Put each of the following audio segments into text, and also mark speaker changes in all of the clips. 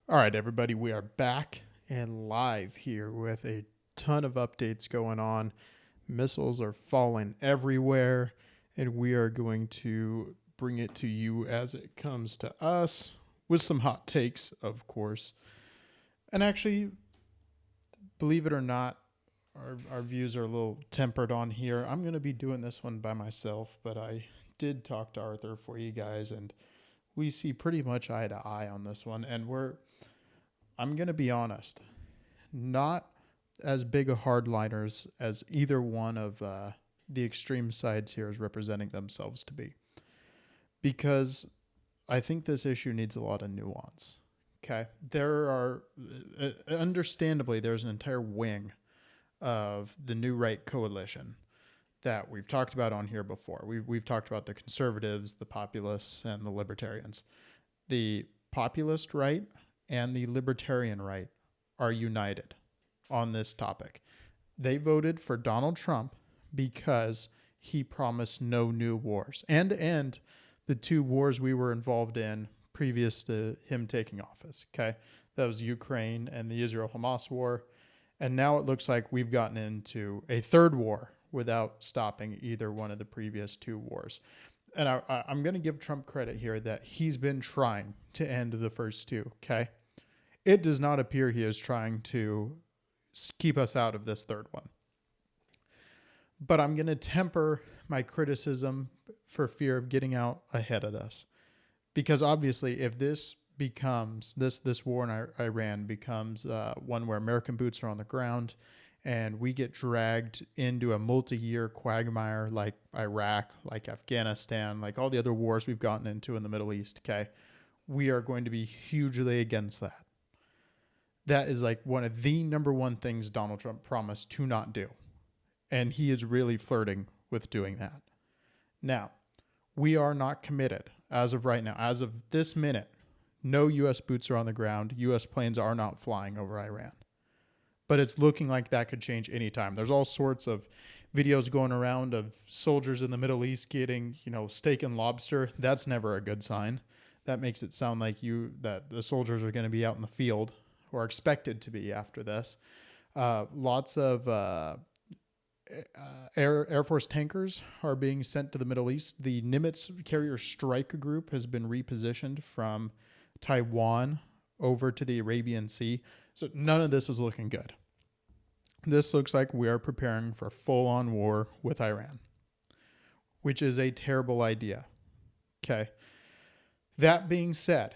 Speaker 1: All right, everybody, we are back and live here with a ton of updates going on. Missiles are falling everywhere, and we are going to bring it to you as it comes to us with some hot takes, of course. And actually, believe it or not, our views are a little tempered on here. I'm going to be doing this one by myself, but I did talk to Arthur for you guys, and we see pretty much eye to eye on this one. And I'm going to be honest, not as big a hardliners as either one of the extreme sides here is representing themselves to be. Because I think this issue needs a lot of nuance. Okay. Understandably, there's an entire wing of the New Right coalition that we've talked about on here before. We've talked about the conservatives, the populists, and the libertarians. The populist right and the libertarian right are united on this topic. They voted for Donald Trump because he promised no new wars and to end the two wars we were involved in previous to him taking office. Okay. That was Ukraine and the Israel-Hamas war. And now it looks like we've gotten into a third war without stopping either one of the previous two wars. And I'm going to give Trump credit here that he's been trying to end the first two. Okay. It does not appear he is trying to keep us out of this third one. But I'm going to temper my criticism for fear of getting out ahead of this. Because obviously, if this becomes, this war in Iran becomes one where American boots are on the ground and we get dragged into a multi-year quagmire like Iraq, like Afghanistan, like all the other wars we've gotten into in the Middle East, okay, we are going to be hugely against that. That is like one of the number one things Donald Trump promised to not do. And he is really flirting with doing that. Now, we are not committed as of right now. As of this minute, no U.S. boots are on the ground. U.S. planes are not flying over Iran. But it's looking like that could change anytime. There's all sorts of videos going around of soldiers in the Middle East getting, steak and lobster. That's never a good sign. That makes it sound like that the soldiers are going to be out in the field or expected to be after this. Lots of Air Force tankers are being sent to the Middle East. The Nimitz carrier strike group has been repositioned from Taiwan over to the Arabian Sea. So none of this is looking good. This looks like we are preparing for full-on war with Iran, which is a terrible idea. Okay. That being said,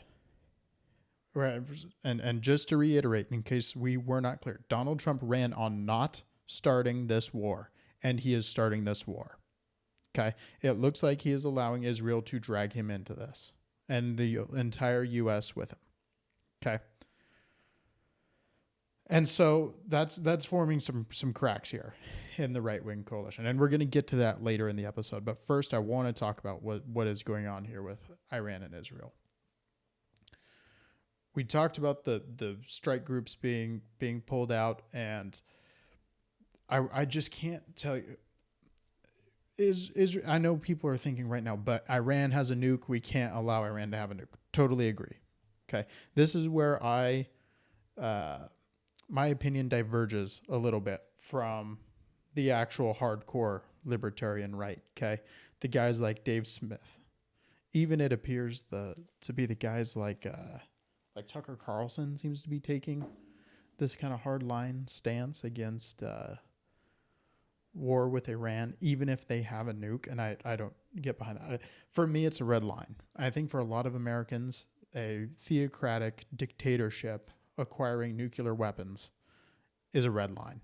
Speaker 1: and just to reiterate, in case we were not clear, Donald Trump ran on not starting this war, and he is starting this war. Okay. It looks like he is allowing Israel to drag him into this and the entire U.S. with him. Okay. And so that's forming some cracks here in the right-wing coalition. And we're going to get to that later in the episode. But first, I want to talk about what is going on here with Iran and Israel. We talked about the strike groups being pulled out, and I just can't tell you. I know people are thinking right now, but Iran has a nuke. We can't allow Iran to have a nuke. Totally agree. Okay. This is where my opinion diverges a little bit from the actual hardcore libertarian right. Okay. The guys like Dave Smith, even it appears to be the guys like Tucker Carlson seems to be taking this kind of hardline stance against war with Iran, even if they have a nuke. And I don't get behind that. For me, it's a red line. I think for a lot of Americans, a theocratic dictatorship acquiring nuclear weapons is a red line.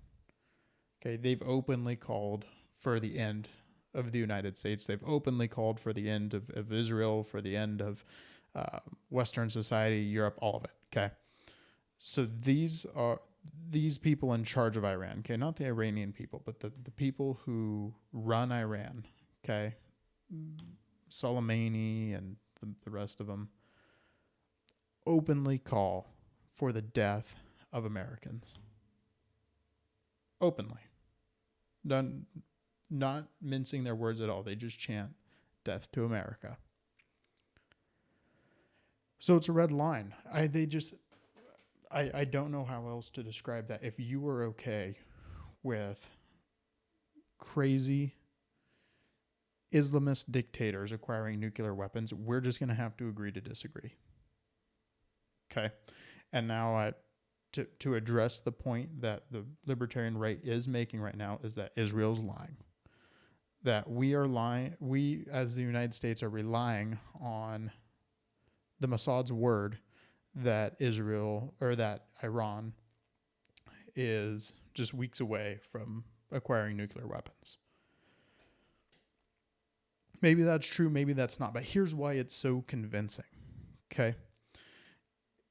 Speaker 1: Okay, they've openly called for the end of the United States. They've openly called for the end of Israel, for the end of Western society, Europe, all of it. Okay, so these are these people in charge of Iran. Okay, not the Iranian people, but the people who run Iran. Okay, Soleimani and the rest of them openly call for the death of Americans. Openly. Not mincing their words at all. They just chant death to America. So it's a red line. I don't know how else to describe that. If you were okay with crazy Islamist dictators acquiring nuclear weapons, we're just going to have to agree to disagree. Okay. And now to address the point that the libertarian right is making right now is that Israel's lying. That we are lying. We, as the United States, are relying on the Mossad's word that Israel or that Iran is just weeks away from acquiring nuclear weapons. Maybe that's true, maybe that's not. But here's why it's so convincing, okay?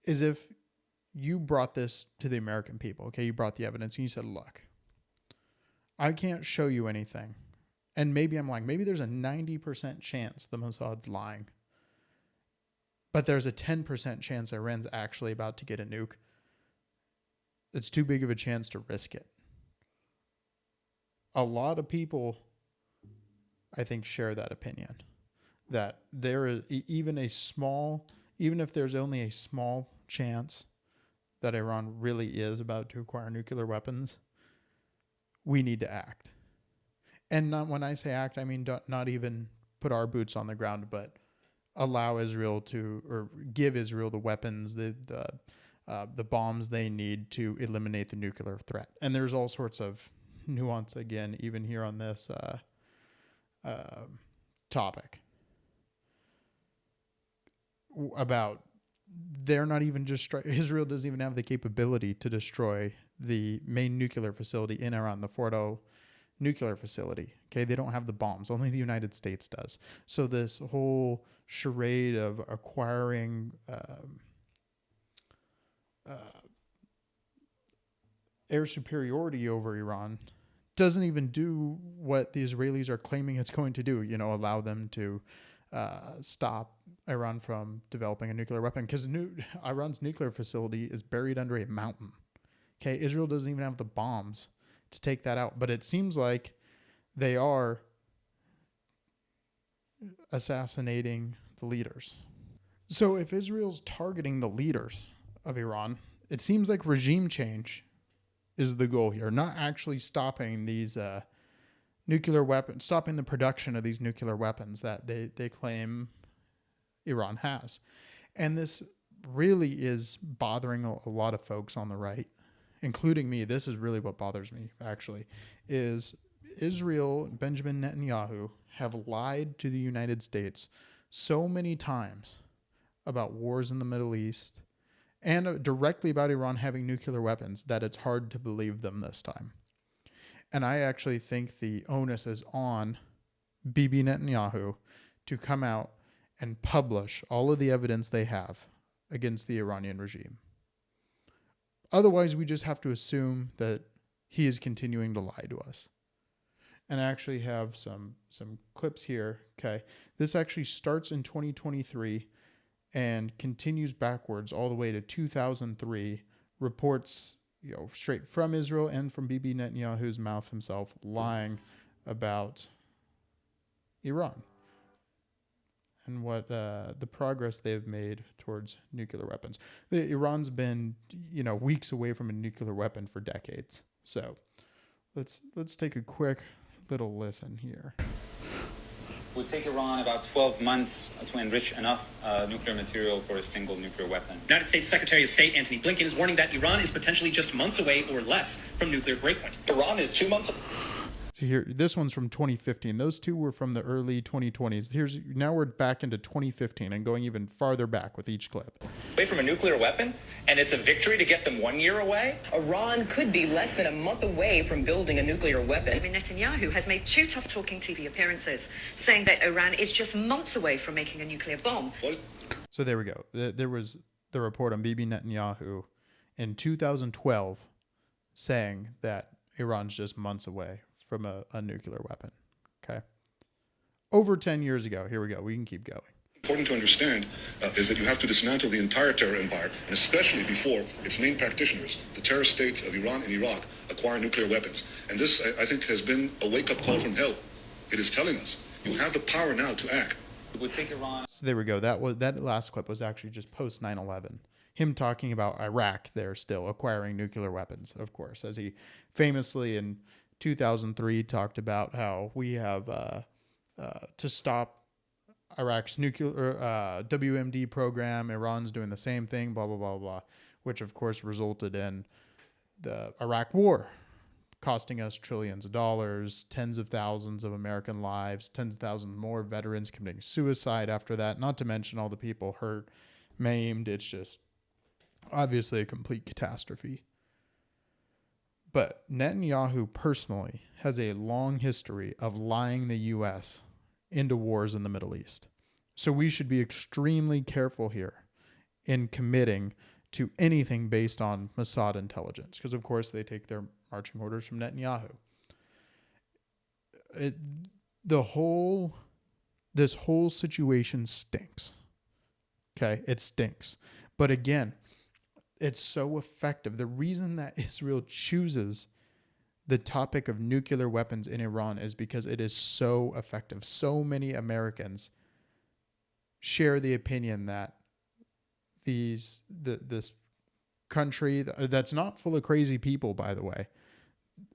Speaker 1: Is if you brought this to the American people, okay? You brought the evidence and you said, look, I can't show you anything. And maybe I'm lying. Maybe there's a 90% chance the Mossad's lying. But there's a 10% chance Iran's actually about to get a nuke. It's too big of a chance to risk it. A lot of people, I think, share that opinion. That there is even if there's only a small chance that Iran really is about to acquire nuclear weapons, we need to act. And not, when I say act, I mean not even put our boots on the ground, but allow Israel to, or give Israel the weapons, the bombs they need to eliminate the nuclear threat. And there's all sorts of nuance, again, even here on this topic, about they're not even just Israel doesn't even have the capability to destroy the main nuclear facility in Iran, the Fordo nuclear facility. Okay, they don't have the bombs. Only the United States does. So this whole charade of acquiring air superiority over Iran doesn't even do what the Israelis are claiming it's going to do. You know, allow them to stop Iran from developing a nuclear weapon, because Iran's nuclear facility is buried under a mountain. Okay, Israel doesn't even have the bombs to take that out, but it seems like they are assassinating the leaders. So if Israel's targeting the leaders of Iran, it seems like regime change is the goal here, not actually stopping these nuclear weapons, stopping the production of these nuclear weapons that they claim Iran has. And this really is bothering a lot of folks on the right, including me. This is really what bothers me, actually, is Israel, Benjamin Netanyahu, have lied to the United States so many times about wars in the Middle East and directly about Iran having nuclear weapons that it's hard to believe them this time. And I actually think the onus is on Bibi Netanyahu to come out and publish all of the evidence they have against the Iranian regime. Otherwise, we just have to assume that he is continuing to lie to us. And I actually have some clips here. Okay, this actually starts in 2023 and continues backwards all the way to 2003. Reports, straight from Israel and from Bibi Netanyahu's mouth himself, lying about Iran and what the progress they've made towards nuclear weapons. Iran's been, weeks away from a nuclear weapon for decades. So let's take a quick little listen here.
Speaker 2: It would take Iran about 12 months to enrich enough nuclear material for a single nuclear weapon.
Speaker 3: United States Secretary of State Antony Blinken is warning that Iran is potentially just months away or less from nuclear breakpoint.
Speaker 4: Iran is 2 months.
Speaker 1: So here, this one's from 2015. Those two were from the early 2020s. Now we're back into 2015 and going even farther back with each clip.
Speaker 4: Away from a nuclear weapon, and it's a victory to get them 1 year away?
Speaker 5: Iran could be less than a month away from building a nuclear weapon.
Speaker 6: Netanyahu has made 2 tough-talking TV appearances, saying that Iran is just months away from making a nuclear bomb.
Speaker 1: So there we go. There was the report on Bibi Netanyahu in 2012 saying that Iran's just months away from a nuclear weapon. Okay. Over 10 years ago. Here we go. We can keep going.
Speaker 7: Important to understand is that you have to dismantle the entire terror empire, and especially before its main practitioners, the terrorist states of Iran and Iraq, acquire nuclear weapons. And this, I think, has been a wake-up call from hell. It is telling us you have the power now to act.
Speaker 2: It would take Iran.
Speaker 1: So there we go. That last clip was actually just post 9/11. him talking about Iraq there still acquiring nuclear weapons, of course, as he famously in 2003 talked about how we have to stop Iraq's nuclear WMD program. Iran's doing the same thing, blah, blah, blah, blah, which of course resulted in the Iraq war, costing us trillions of dollars, tens of thousands of American lives, tens of thousands more veterans committing suicide after that, not to mention all the people hurt, maimed. It's just obviously a complete catastrophe. But Netanyahu personally has a long history of lying the U.S. into wars in the Middle East. So we should be extremely careful here in committing to anything based on Mossad intelligence, because of course they take their marching orders from Netanyahu. This whole situation stinks. Okay, it stinks. But again, it's so effective. The reason that Israel chooses the topic of nuclear weapons in Iran is because it is so effective. So many Americans share the opinion that this country that's not full of crazy people, by the way.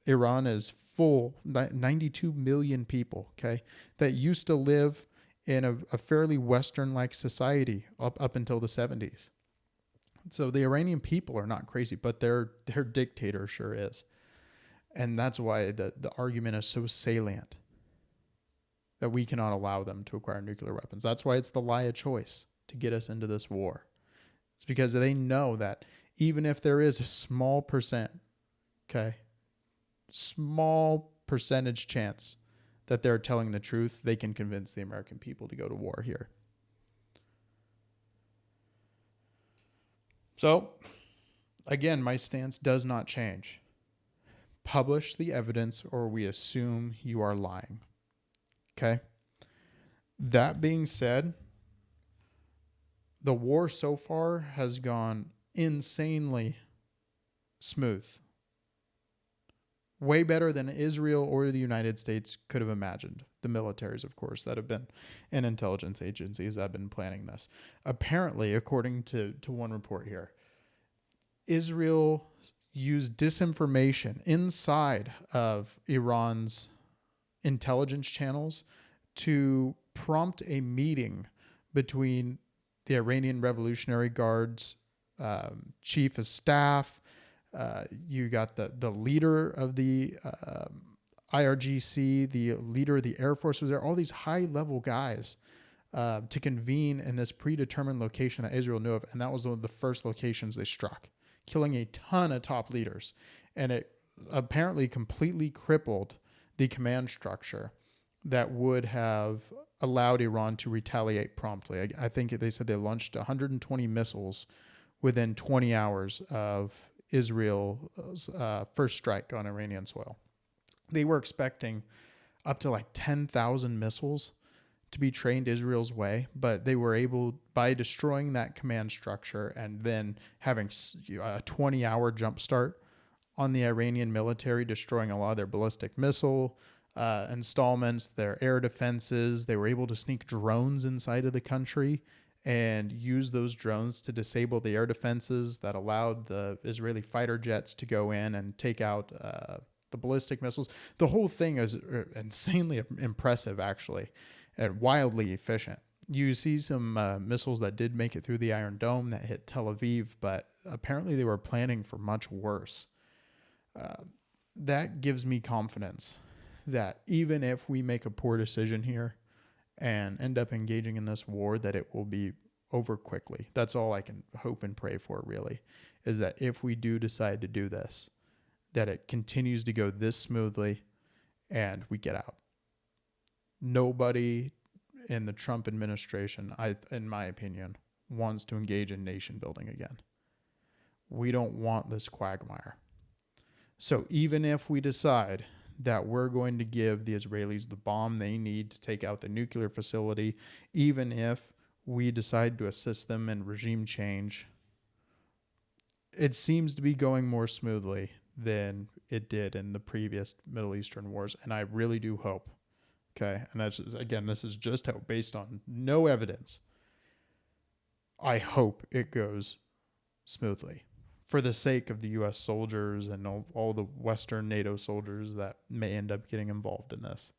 Speaker 1: Iran is full, 92 million people, okay, that used to live in a fairly Western-like society up until the 70s. So the Iranian people are not crazy, but their dictator sure is. And that's why the argument is so salient that we cannot allow them to acquire nuclear weapons. That's why it's the lie of choice to get us into this war. It's because they know that even if there is a small percentage chance that they're telling the truth, they can convince the American people to go to war here. So, again, my stance does not change. Publish the evidence or we assume you are lying. Okay? That being said, the war so far has gone insanely smooth. Way better than Israel or the United States could have imagined. The militaries, of course, that have been, and intelligence agencies that have been planning this. Apparently, according to one report here, Israel used disinformation inside of Iran's intelligence channels to prompt a meeting between the Iranian Revolutionary Guard's chief of staff. You got the leader of the IRGC, the leader of the Air Force was there, all these high-level guys to convene in this predetermined location that Israel knew of, and that was one of the first locations they struck, killing a ton of top leaders. And it apparently completely crippled the command structure that would have allowed Iran to retaliate promptly. I think they said they launched 120 missiles within 20 hours of Israel's first strike on Iranian soil. They were expecting up to like 10,000 missiles to be trained Israel's way, but they were able, by destroying that command structure and then having a 20-hour jumpstart on the Iranian military, destroying a lot of their ballistic missile installments, their air defenses. They were able to sneak drones inside of the country and use those drones to disable the air defenses that allowed the Israeli fighter jets to go in and take out the ballistic missiles. The whole thing is insanely impressive, actually, and wildly efficient. You see some missiles that did make it through the Iron Dome that hit Tel Aviv, but apparently they were planning for much worse. That gives me confidence that even if we make a poor decision here and end up engaging in this war, that it will be over quickly. That's all I can hope and pray for, really, is that if we do decide to do this, that it continues to go this smoothly and we get out. Nobody in the Trump administration, in my opinion, wants to engage in nation building again. We don't want this quagmire. So even if we decide that we're going to give the Israelis the bomb they need to take out the nuclear facility, even if we decide to assist them in regime change, it seems to be going more smoothly than it did in the previous Middle Eastern wars. And I really do hope, okay, and that's, again, this is just hope based on no evidence, I hope it goes smoothly for the sake of the U.S. soldiers and all the Western NATO soldiers that may end up getting involved in this.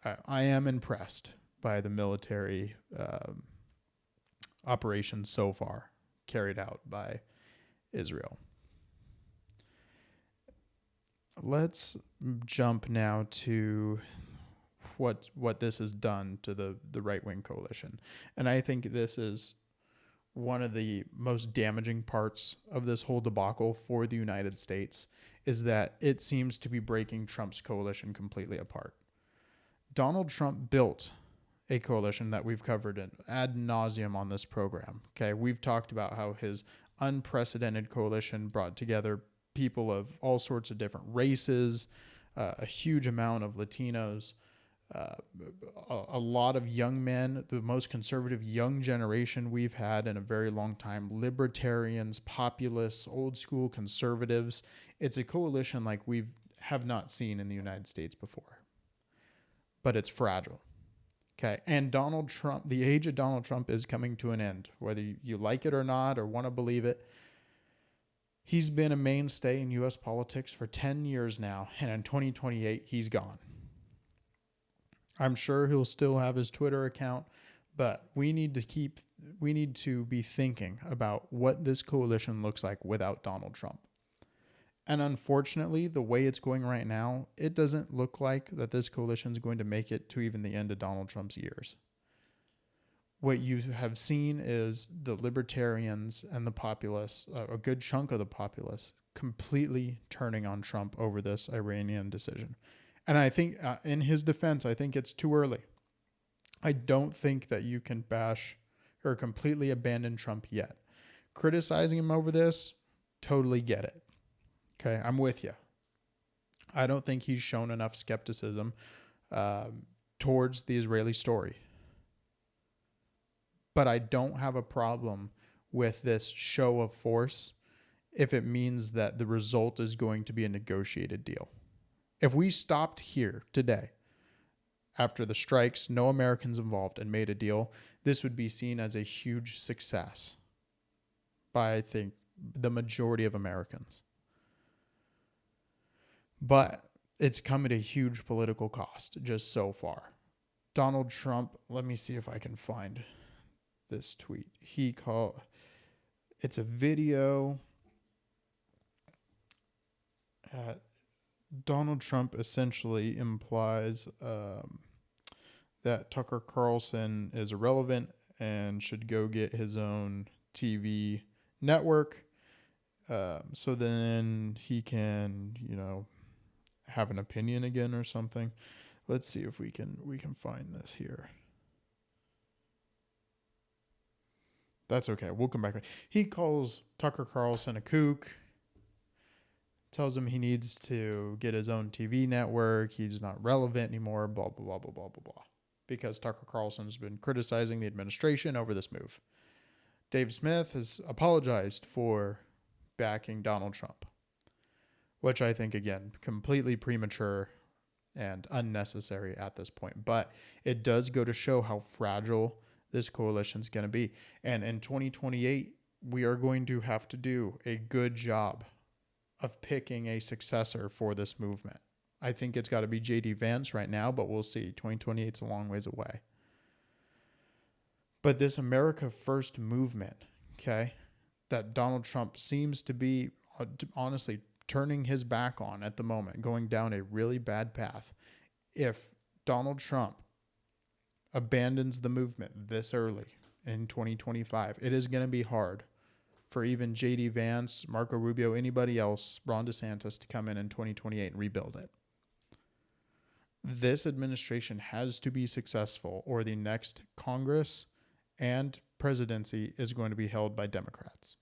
Speaker 1: I am impressed by the military operations so far carried out by Israel. Let's jump now to what this has done to the right-wing coalition. And I think this is one of the most damaging parts of this whole debacle for the United States, is that it seems to be breaking Trump's coalition completely apart. Donald Trump built a coalition that we've covered ad nauseum on this program. Okay, we've talked about how his unprecedented coalition brought together people of all sorts of different races, a huge amount of Latinos, a lot of young men, the most conservative young generation we've had in a very long time, libertarians, populists, old school conservatives. It's a coalition like we have not seen in the United States before, but it's fragile. Okay. And Donald Trump, the age of Donald Trump is coming to an end, whether you like it or not, or want to believe it. He's been a mainstay in U.S. politics for 10 years now, and in 2028, he's gone. I'm sure he'll still have his Twitter account, but we need to be thinking about what this coalition looks like without Donald Trump. And unfortunately, the way it's going right now, it doesn't look like that this coalition is going to make it to even the end of Donald Trump's years. What you have seen is the libertarians and the populists, a good chunk of the populists, completely turning on Trump over this Iranian decision. And I think, in his defense, I think it's too early. I don't think that you can bash or completely abandon Trump yet. Criticizing him over this, totally get it. Okay, I'm with you. I don't think he's shown enough skepticism towards the Israeli story. But I don't have a problem with this show of force if it means that the result is going to be a negotiated deal. If we stopped here today, after the strikes, no Americans involved, and made a deal, this would be seen as a huge success by, I think, the majority of Americans. But it's come at a huge political cost just so far. Donald Trump, let me see if I can find this tweet. It's a video. Donald Trump essentially implies that Tucker Carlson is irrelevant and should go get his own TV network, so then he can, have an opinion again or something. Let's see if we can find this here. That's okay. We'll come back. He calls Tucker Carlson a kook. Tells him he needs to get his own TV network. He's not relevant anymore, blah, blah, blah, blah, blah, blah, blah. Because Tucker Carlson has been criticizing the administration over this move. Dave Smith has apologized for backing Donald Trump, which I think, again, completely premature and unnecessary at this point. But it does go to show how fragile this coalition is going to be. And in 2028, we are going to have to do a good job of picking a successor for this movement. I think it's got to be J.D. Vance right now, but we'll see. 2028 is a long ways away. But this America First movement, okay, that Donald Trump seems to be honestly turning his back on at the moment, going down a really bad path. If Donald Trump abandons the movement this early in 2025, it is going to be hard for even J.D. Vance, Marco Rubio, anybody else, Ron DeSantis, to come in 2028 and rebuild it. This administration has to be successful, or the next Congress and presidency is going to be held by Democrats.